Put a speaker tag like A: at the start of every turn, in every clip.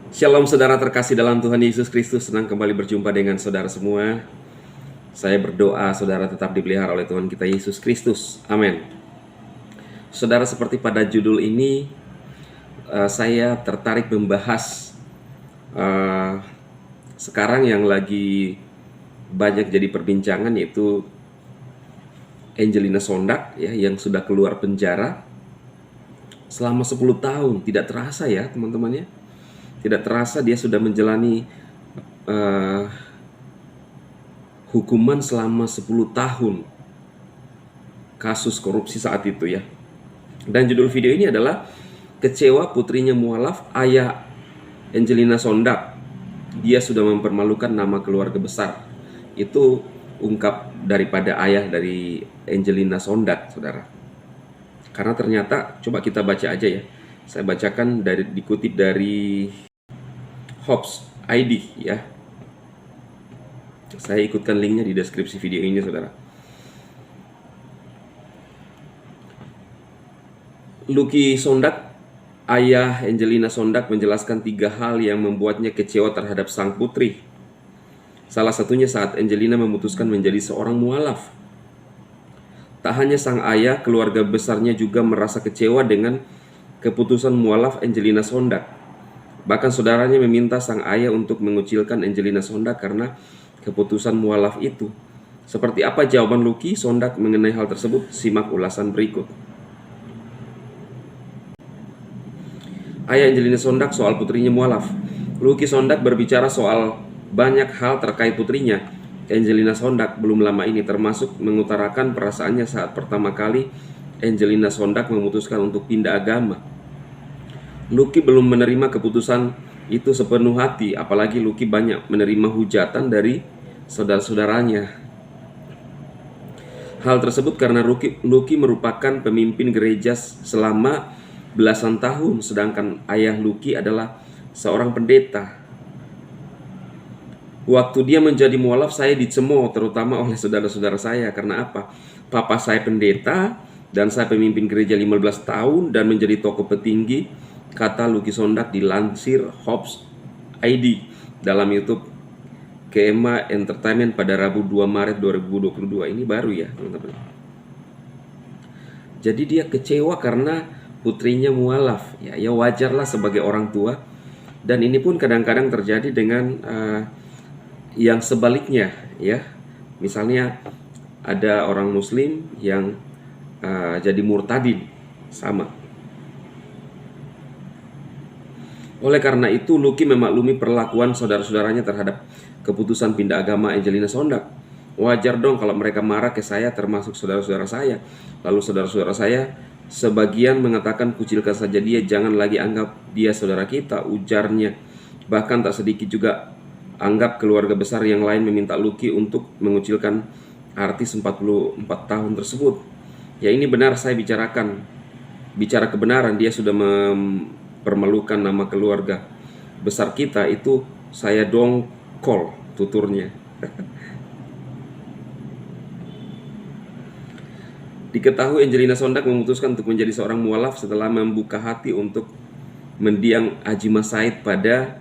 A: Shalom saudara terkasih dalam Tuhan Yesus Kristus, senang kembali berjumpa dengan saudara semua. Saya berdoa saudara tetap dipelihara oleh Tuhan kita Yesus Kristus. Amin. Saudara, seperti pada judul ini, saya tertarik membahas sekarang yang lagi banyak jadi perbincangan, yaitu Angelina Sondak ya, yang sudah keluar penjara selama 10 tahun. Tidak terasa ya teman-teman ya. Tidak terasa dia sudah menjalani hukuman selama 10 tahun kasus korupsi saat itu ya. Dan judul video ini adalah kecewa putrinya mualaf, ayah Angelina Sondak. Dia sudah mempermalukan nama keluarga besar. Itu ungkap daripada ayah dari Angelina Sondak, saudara. Karena ternyata, coba kita baca aja ya. Saya bacakan dikutip dari Hobbs ID ya. Saya ikutkan linknya di deskripsi video ini, saudara. Lucky Sondak, ayah Angelina Sondak, menjelaskan 3 hal yang membuatnya kecewa terhadap sang putri. Salah satunya saat Angelina memutuskan menjadi seorang mualaf. Tak hanya sang ayah, keluarga besarnya juga merasa kecewa dengan keputusan mualaf Angelina Sondak. Bahkan saudaranya meminta sang ayah untuk mengucilkan Angelina Sondak karena keputusan mualaf itu. Seperti apa jawaban Lucky Sondak mengenai hal tersebut? Simak ulasan berikut. Ayah Angelina Sondak soal putrinya mualaf. Lucky Sondak berbicara soal banyak hal terkait putrinya, Angelina Sondak, belum lama ini, termasuk mengutarakan perasaannya saat pertama kali Angelina Sondak memutuskan untuk pindah agama. Lucky belum menerima keputusan itu sepenuh hati, apalagi Lucky banyak menerima hujatan dari saudara-saudaranya. Hal tersebut karena Lucky merupakan pemimpin gereja selama belasan tahun, sedangkan ayah Lucky adalah seorang pendeta. Waktu dia menjadi mualaf, saya dicemooh terutama oleh saudara-saudara saya. Karena apa? Papa saya pendeta dan saya pemimpin gereja 15 tahun dan menjadi tokoh petinggi, kata Lucky Sondak dilansir Hobbs ID dalam YouTube Kema Entertainment pada Rabu 2 Maret 2022. Ini baru ya teman-teman. Jadi dia kecewa karena putrinya mualaf. Ya wajarlah sebagai orang tua. Dan ini pun kadang-kadang terjadi dengan yang sebaliknya ya. Misalnya ada orang muslim yang jadi murtadin, sama. Oleh karena itu, Lucky memaklumi perlakuan saudara-saudaranya terhadap keputusan pindah agama Angelina Sondak. Wajar dong kalau mereka marah ke saya, termasuk saudara-saudara saya. Lalu saudara-saudara saya sebagian mengatakan, kucilkan saja dia, jangan lagi anggap dia saudara kita, ujarnya. Bahkan tak sedikit juga anggap keluarga besar yang lain meminta Lucky untuk mengucilkan artis 44 tahun tersebut. Ya, ini benar saya bicara kebenaran. Dia sudah mempermalukan nama keluarga besar kita, itu saya dongkol, tuturnya. Diketahui Angelina Sondak memutuskan untuk menjadi seorang mualaf setelah membuka hati untuk mendiang Ajima Said pada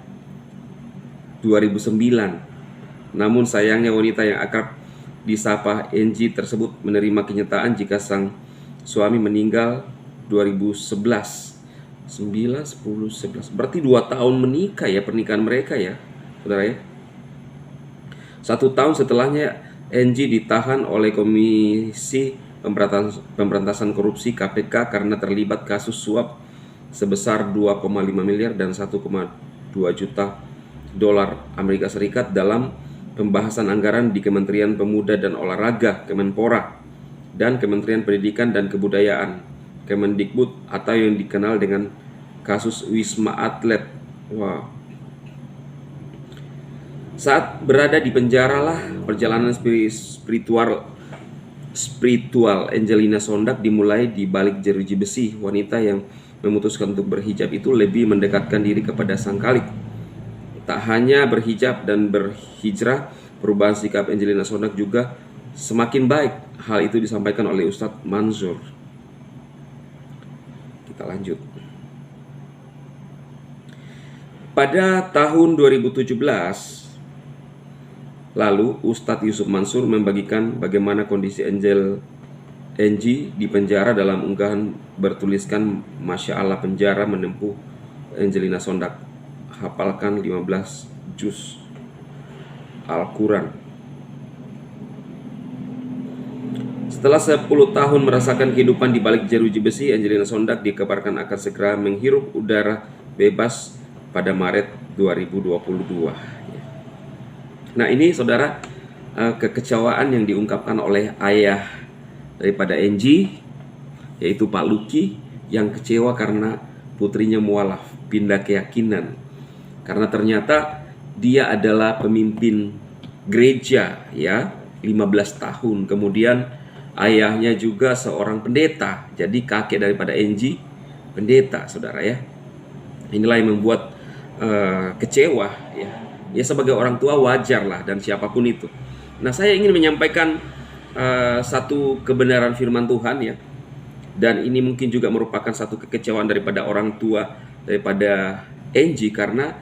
A: 2009. Namun sayangnya wanita yang akrab disapa Angie tersebut menerima kenyataan jika sang suami meninggal 2011. 9, 10, 11. Berarti 2 tahun menikah ya pernikahan mereka ya, saudara ya. 1 tahun setelahnya Angie ditahan oleh Komisi Pemberantasan Korupsi KPK karena terlibat kasus suap sebesar 2,5 miliar dan 1,2 juta dolar Amerika Serikat dalam pembahasan anggaran di Kementerian Pemuda dan Olahraga Kemenpora dan Kementerian Pendidikan dan Kebudayaan Kemendikbud, atau yang dikenal dengan kasus Wisma Atlet. Wow. Saat berada di penjara lah perjalanan spiritual Angelina Sondak dimulai. Di balik jeruji besi, wanita yang memutuskan untuk berhijab itu lebih mendekatkan diri kepada Sang Khalik. Tak hanya berhijab dan berhijrah, perubahan sikap Angelina Sondak juga semakin baik. Hal itu disampaikan oleh Ustadz Mansur. Kita lanjut. pada tahun 2017 lalu, Ustadz Yusuf Mansur membagikan bagaimana kondisi Angel Angie di penjara dalam unggahan bertuliskan Masya Allah penjara menempuh Angelina Sondak, hafalkan 15 juz Al-Quran. Setelah 10 tahun merasakan kehidupan di balik jeruji besi, Angelina Sondak dikabarkan akan segera menghirup udara bebas pada Maret 2022. Nah, ini saudara, kekecewaan yang diungkapkan oleh ayah daripada Angie, yaitu Pak Lucky, yang kecewa karena putrinya mualaf, pindah keyakinan. Karena ternyata dia adalah pemimpin gereja, ya, 15 tahun. Kemudian ayahnya juga seorang pendeta, jadi kakek daripada Angie pendeta, saudara ya. Inilah yang membuat kecewa, ya. Ya sebagai orang tua wajar lah, dan siapapun itu. Nah, saya ingin menyampaikan satu kebenaran firman Tuhan, ya. Dan ini mungkin juga merupakan satu kekecewaan daripada orang tua daripada Angie, karena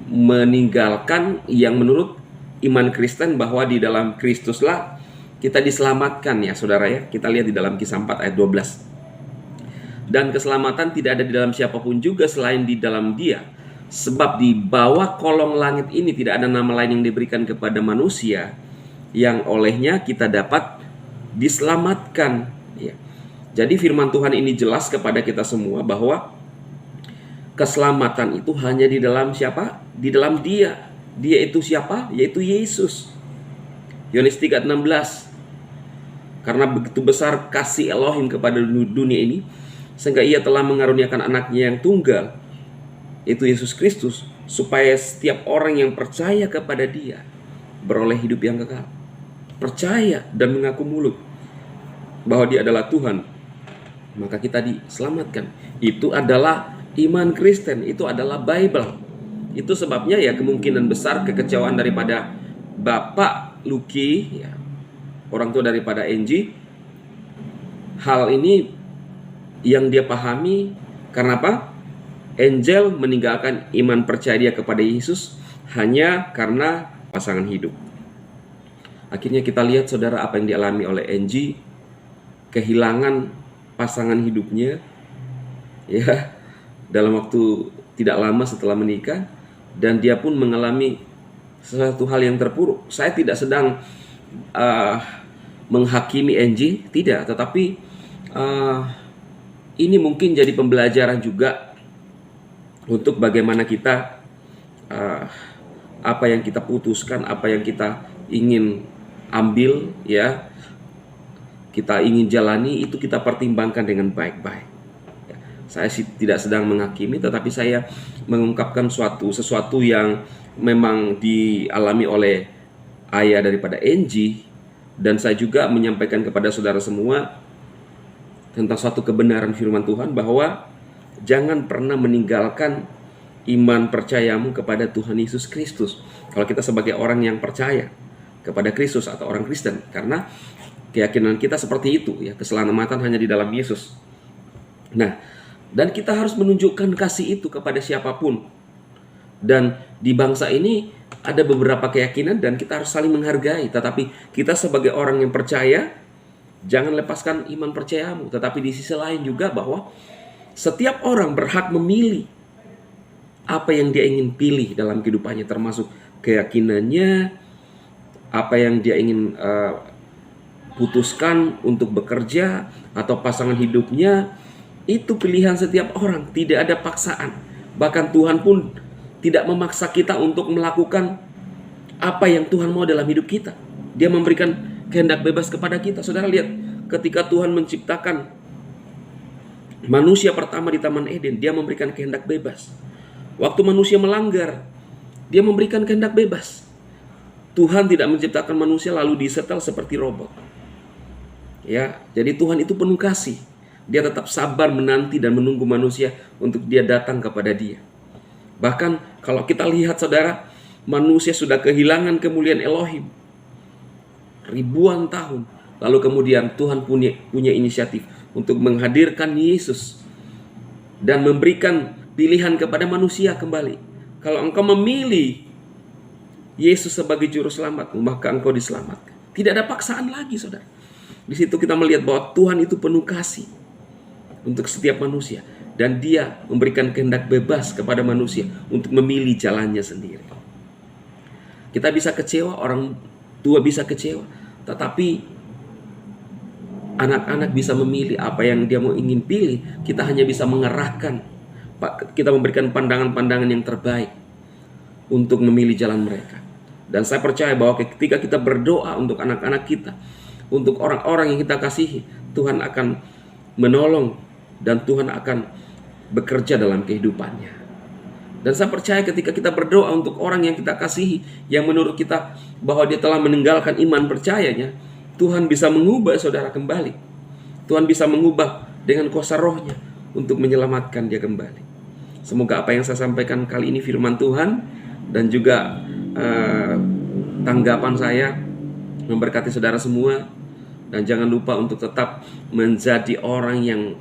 A: meninggalkan yang menurut iman Kristen bahwa di dalam Kristuslah kita diselamatkan, ya saudara ya. Kita lihat di dalam Kisah 4 ayat 12. Dan keselamatan tidak ada di dalam siapapun juga selain di dalam Dia. Sebab di bawah kolong langit ini tidak ada nama lain yang diberikan kepada manusia yang olehnya kita dapat diselamatkan, ya. Jadi firman Tuhan ini jelas kepada kita semua bahwa keselamatan itu hanya di dalam siapa? Di dalam Dia. Dia itu siapa? Yaitu Yesus. Yohanes 3:16. Karena begitu besar kasih Elohim kepada dunia ini, sehingga Ia telah mengaruniakan anaknya yang tunggal, itu Yesus Kristus, supaya setiap orang yang percaya kepada Dia beroleh hidup yang kekal. Percaya dan mengaku mulut bahwa Dia adalah Tuhan, maka kita diselamatkan. Itu adalah iman Kristen, itu adalah Bible. Itu sebabnya ya kemungkinan besar kekecewaan daripada Bapak Lucky, ya, orang tua daripada Angie, hal ini yang dia pahami karena apa? Angel meninggalkan iman percaya dia kepada Yesus hanya karena pasangan hidup. Akhirnya kita lihat saudara apa yang dialami oleh Angie, kehilangan pasangan hidupnya, ya, dalam waktu tidak lama setelah menikah, dan dia pun mengalami sesuatu hal yang terpuruk. Saya tidak sedang menghakimi Angie, tidak, tetapi ini mungkin jadi pembelajaran juga untuk bagaimana kita apa yang kita putuskan, apa yang kita ingin ambil, ya, kita ingin jalani, itu kita pertimbangkan dengan baik-baik. Ya, saya tidak sedang menghakimi, tetapi saya mengungkapkan sesuatu yang memang dialami oleh ayah daripada Angie, dan saya juga menyampaikan kepada saudara semua tentang suatu kebenaran firman Tuhan bahwa jangan pernah meninggalkan iman percayamu kepada Tuhan Yesus Kristus. Kalau kita sebagai orang yang percaya kepada Kristus atau orang Kristen, karena keyakinan kita seperti itu, ya, keselamatan hanya di dalam Yesus. Nah, dan kita harus menunjukkan kasih itu kepada siapapun. Dan di bangsa ini ada beberapa keyakinan dan kita harus saling menghargai. Tetapi kita sebagai orang yang percaya, jangan lepaskan iman percayamu. Tetapi di sisi lain juga bahwa setiap orang berhak memilih apa yang dia ingin pilih dalam kehidupannya, termasuk keyakinannya, apa yang dia ingin putuskan untuk bekerja atau pasangan hidupnya. Itu pilihan setiap orang, tidak ada paksaan. Bahkan Tuhan pun tidak memaksa kita untuk melakukan apa yang Tuhan mau dalam hidup kita. Dia memberikan kehendak bebas kepada kita. Saudara lihat, ketika Tuhan menciptakan manusia pertama di Taman Eden, Dia memberikan kehendak bebas. Waktu manusia melanggar, Dia memberikan kehendak bebas. Tuhan tidak menciptakan manusia lalu disetel seperti robot. Ya, jadi Tuhan itu penuh kasih. Dia tetap sabar menanti dan menunggu manusia untuk dia datang kepada Dia. Bahkan kalau kita lihat saudara, manusia sudah kehilangan kemuliaan Elohim ribuan tahun. Lalu kemudian Tuhan punya inisiatif untuk menghadirkan Yesus dan memberikan pilihan kepada manusia kembali. Kalau engkau memilih Yesus sebagai juru selamatmu, maka engkau diselamatkan. Tidak ada paksaan lagi, saudara. Di situ kita melihat bahwa Tuhan itu penuh kasih untuk setiap manusia, dan Dia memberikan kehendak bebas kepada manusia untuk memilih jalannya sendiri. Kita bisa kecewa, orang tua bisa kecewa, tetapi anak-anak bisa memilih apa yang dia mau ingin pilih. Kita hanya bisa mengarahkan, kita memberikan pandangan-pandangan yang terbaik untuk memilih jalan mereka. Dan saya percaya bahwa ketika kita berdoa untuk anak-anak kita, untuk orang-orang yang kita kasihi, Tuhan akan menolong dan Tuhan akan bekerja dalam kehidupannya. Dan saya percaya ketika kita berdoa untuk orang yang kita kasihi, yang menurut kita bahwa dia telah meninggalkan iman percayanya, Tuhan bisa mengubah saudara kembali. Tuhan bisa mengubah dengan kuasa rohnya untuk menyelamatkan dia kembali. Semoga apa yang saya sampaikan kali ini firman Tuhan dan juga tanggapan saya memberkati saudara semua. Dan jangan lupa untuk tetap menjadi orang yang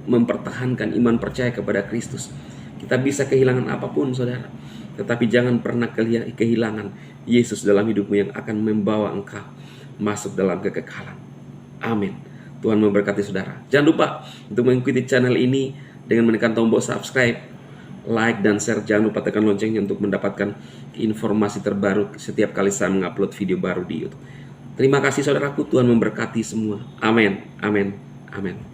A: mempertahankan iman percaya kepada Kristus. Kita bisa kehilangan apapun, saudara, tetapi jangan pernah kehilangan Yesus dalam hidupmu yang akan membawa engkau masuk dalam kekekalan. Amin. Tuhan memberkati saudara. Jangan lupa untuk mengikuti channel ini dengan menekan tombol subscribe, like, dan share. Jangan lupa tekan loncengnya untuk mendapatkan informasi terbaru setiap kali saya mengupload video baru di YouTube. Terima kasih saudaraku, Tuhan memberkati semua. Amin, amin, amin.